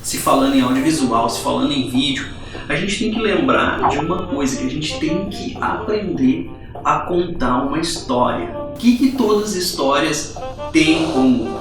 se falando em audiovisual, se falando em vídeo, a gente tem que lembrar de uma coisa, que a gente tem que aprender a contar uma história. O que todas as histórias têm em comum?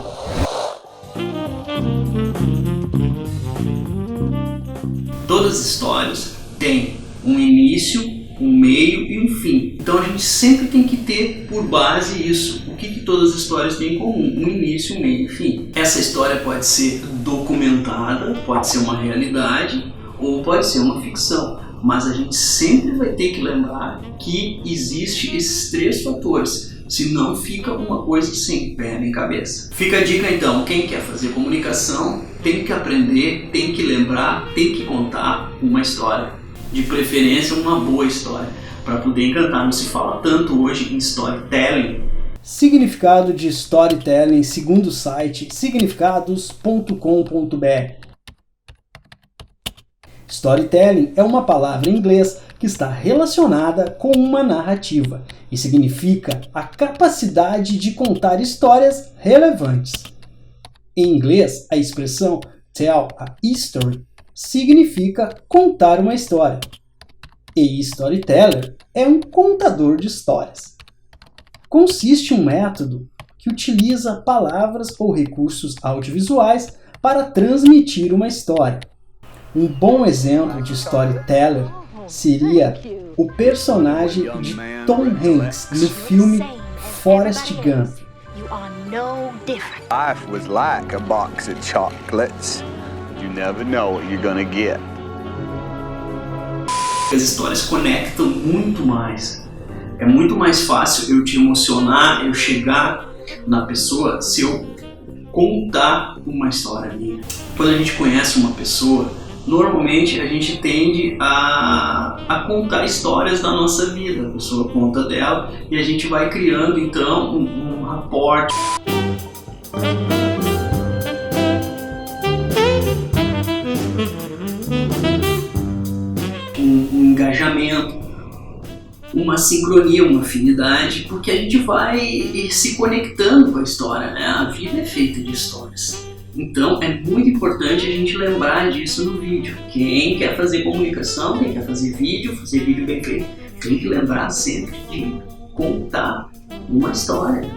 Todas as histórias têm um início, um meio e um fim. Então a gente sempre tem que ter por base isso. O que todas as histórias têm em comum? Um início, um meio e um fim. Essa história pode ser documentada, pode ser uma realidade ou pode ser uma ficção. Mas a gente sempre vai ter que lembrar que existe esses três fatores. Senão fica uma coisa sem pé nem cabeça. Fica a dica então, quem quer fazer comunicação tem que aprender, tem que lembrar, tem que contar uma história. De preferência uma boa história, para poder encantar. Não se fala tanto hoje em storytelling. Significado de storytelling segundo o site significados.com.br. Storytelling é uma palavra em inglês que está relacionada com uma narrativa e significa a capacidade de contar histórias relevantes. Em inglês, a expressão tell a history significa contar uma história. E storyteller é um contador de histórias. Consiste em um método que utiliza palavras ou recursos audiovisuais para transmitir uma história. Um bom exemplo de storyteller seria o personagem de Tom Hanks no filme Forrest Gump. Life was like a box of chocolates. You never know what you're gonna get. As histórias conectam muito mais. É muito mais fácil eu te emocionar, eu chegar na pessoa se eu contar uma história minha. Quando a gente conhece uma pessoa, normalmente a gente tende a contar histórias da nossa vida. A pessoa conta dela e a gente vai criando então um rapport. Um engajamento, uma sincronia, uma afinidade, porque a gente vai se conectando com a história, né? A vida é feita de histórias. Então é muito importante a gente lembrar disso no vídeo. Quem quer fazer comunicação, quem quer fazer vídeo bem feito, tem que lembrar sempre de contar uma história.